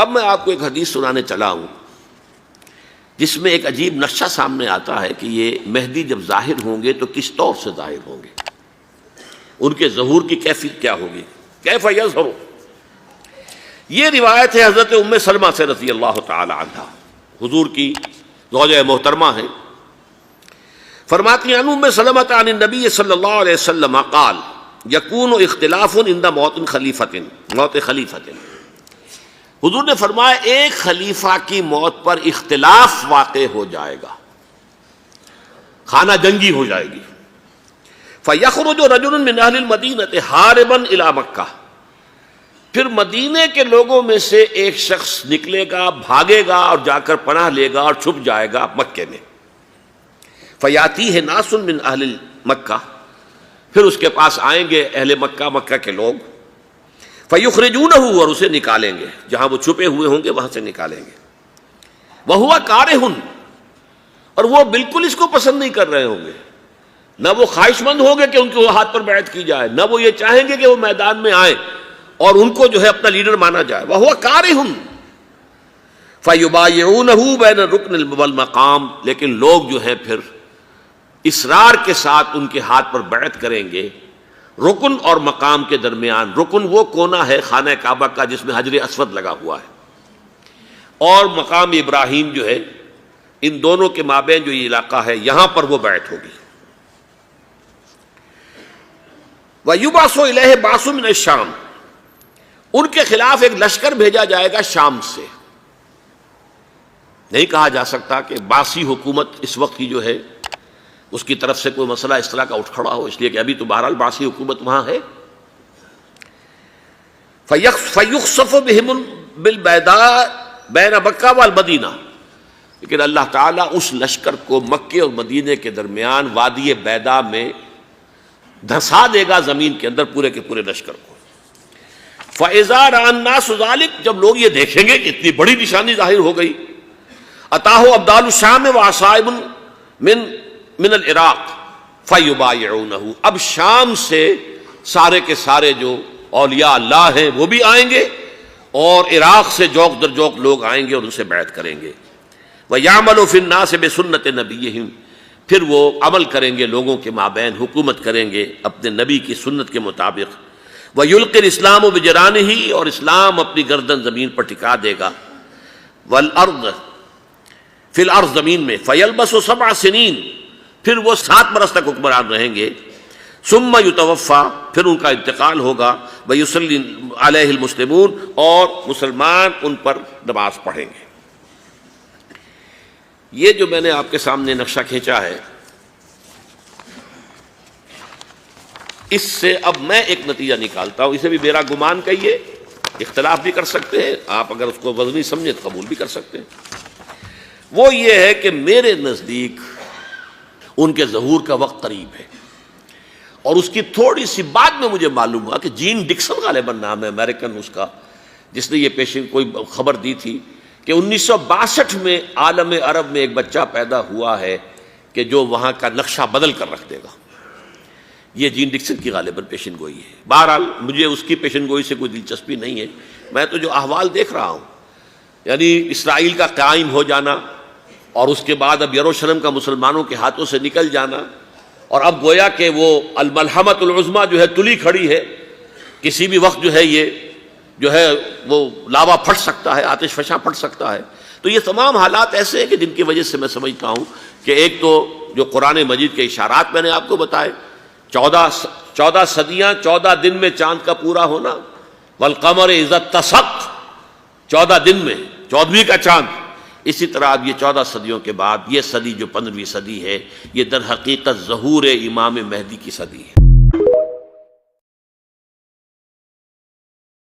اب میں آپ کو ایک حدیث سنانے چلا ہوں جس میں ایک عجیب نقشہ سامنے آتا ہے کہ یہ مہدی جب ظاہر ہوں گے تو کس طور سے ظاہر ہوں گے، ان کے ظہور کی کیفیت کیا ہوگی، کیف یظہر۔ یہ روایت ہے حضرت ام سلمہ سے رضی اللہ تعالی عنہا، حضور کی زوجہ محترمہ ہیں، فرماتی ہیں ام سلمہ عن النبی صلی اللہ علیہ وسلم قال یکون اختلاف عند موت خلیفۃ۔ حضور نے فرمایا ایک خلیفہ کی موت پر اختلاف واقع ہو جائے گا، خانہ جنگی ہو جائے گی۔ فَيَخْرُجُ رَجُلٌ مِّنْ أَهْلِ الْمَدِينَةِ حَارِبًا إِلَىٰ مکہ، پھر مدینے کے لوگوں میں سے ایک شخص نکلے گا، بھاگے گا اور جا کر پناہ لے گا اور چھپ جائے گا مکے میں۔ فَيَأْتِيهِ نَاسٌ مِّنْ أَهْلِ مکہ، پھر اس کے پاس آئیں گے اہل مکہ، مکہ کے لوگ، فَيُخْرِجُونَهُ، اور اسے نکالیں گے، جہاں وہ چھپے ہوئے ہوں گے وہاں سے نکالیں گے۔ وَهُوَ كَارِهٌ، اور وہ بالکل اس کو پسند نہیں کر رہے ہوں گے، نہ وہ خواہش مند ہوں گے کہ ان کے ہاتھ پر بیعت کی جائے، نہ وہ یہ چاہیں گے کہ وہ میدان میں آئیں اور ان کو جو ہے اپنا لیڈر مانا جائے۔ وَهُوَ كَارِهٌ فَيُبَايِعُونَهُ بَيْنَ الرُّكْنِ وَالْمَقَامِ، لیکن لوگ جو ہے پھر اصرار کے ساتھ ان کے ہاتھ پر بیعت کریں گے رکن اور مقام کے درمیان۔ رکن وہ کونا ہے خانہ کعبہ کا جس میں حجر اسود لگا ہوا ہے، اور مقام ابراہیم جو ہے، ان دونوں کے مابین جو یہ علاقہ ہے یہاں پر وہ بیعت ہوگی۔ وَيُبْعَثُ إِلَيْهِ بَعْثٌ مِّنَ الشَّامِ، ان کے خلاف ایک لشکر بھیجا جائے گا شام سے۔ نہیں کہا جا سکتا کہ باسی حکومت اس وقت کی جو ہے اس کی طرف سے کوئی مسئلہ اس طرح کا اٹھ کھڑا ہو، اس لیے کہ ابھی تو بہرحال باسی حکومت وہاں ہے۔ فَيُخْسَفُ بِهِمُ بِالْبَيْضَاءِ بَيْنَ مَکَّہ وَالْمَدِینَہ، لیکن اللہ تعالیٰ اس لشکر کو مکے اور مدینے کے درمیان وادی بیضاء میں دھسا دے گا، زمین کے اندر پورے کے پورے لشکر کو۔ فَإِذَا رَأَى النَّاسُ ذَلِكَ، جب لوگ یہ دیکھیں گے کہ اتنی بڑی نشانی ظاہر ہو گئی، أَتَاهُ أَبْدَالُ الشَّامِ وَعَصَائِبٌ من العراق فَيُبَايِعُونَهُ، اب شام سے سارے کے سارے جو اولیاء اللہ ہیں وہ بھی آئیں گے، اور عراق سے جوق در جوق لوگ آئیں گے اور ان سے بیعت کریں گے۔ وَيَعْمَلُ فِي النَّاسِ بِسُنَّةِ نَبِيِّهِمْ، پھر وہ عمل کریں گے لوگوں کے مابین، حکومت کریں گے اپنے نبی کی سنت کے مطابق۔ وَيُلْقِي الْإِسْلَامُ بِجَرَانِهِ، اور اسلام اپنی گردن زمین پر ٹکا دے گا۔ وَالْأَرْض فِي الْأَرْض، زمین میں۔ فَيَلْبَسُ 7 سنین، پھر وہ 7 برس تک حکمران رہیں گے۔ ثم یتوفا، پھر ان کا انتقال ہوگا۔ ویصلی علیہ المسلمون، اور مسلمان ان پر نماز پڑھیں گے۔ یہ جو میں نے آپ کے سامنے نقشہ کھینچا ہے، اس سے اب میں ایک نتیجہ نکالتا ہوں، اسے بھی میرا گمان کہیے، اختلاف بھی کر سکتے ہیں آپ، اگر اس کو وزنی سمجھے تو قبول بھی کر سکتے ہیں۔ وہ یہ ہے کہ میرے نزدیک ان کے ظہور کا وقت قریب ہے، اور اس کی تھوڑی سی بعد میں مجھے معلوم ہوا کہ جین ڈکسن غالباً نام ہے امریکن اس کا، جس نے یہ پیشن کوئی خبر دی تھی کہ 1962 میں عالم عرب میں ایک بچہ پیدا ہوا ہے کہ جو وہاں کا نقشہ بدل کر رکھ دے گا۔ یہ جین ڈکسن کی غالباً پیشن گوئی ہے۔ بہرحال مجھے اس کی پیشن گوئی سے کوئی دلچسپی نہیں ہے، میں تو جو احوال دیکھ رہا ہوں، یعنی اسرائیل کا قائم ہو جانا، اور اس کے بعد اب یروشلم کا مسلمانوں کے ہاتھوں سے نکل جانا، اور اب گویا کہ وہ الملحمۃ العظمیٰ جو ہے تلی کھڑی ہے، کسی بھی وقت جو ہے یہ جو ہے وہ لاوا پھٹ سکتا ہے، آتش فشاں پھٹ سکتا ہے۔ تو یہ تمام حالات ایسے ہیں کہ جن کی وجہ سے میں سمجھتا ہوں کہ ایک تو جو قرآن مجید کے اشارات میں نے آپ کو بتائے، 14 صدیاں 14 دن میں چاند کا پورا ہونا، والقمر اذا اتسق، 14 دن میں 14ویں کا چاند۔ اسی طرح اب یہ 14 صدیوں کے بعد یہ صدی جو 15ویں صدی ہے، یہ در حقیقت ظہور امام مہدی کی صدی ہے۔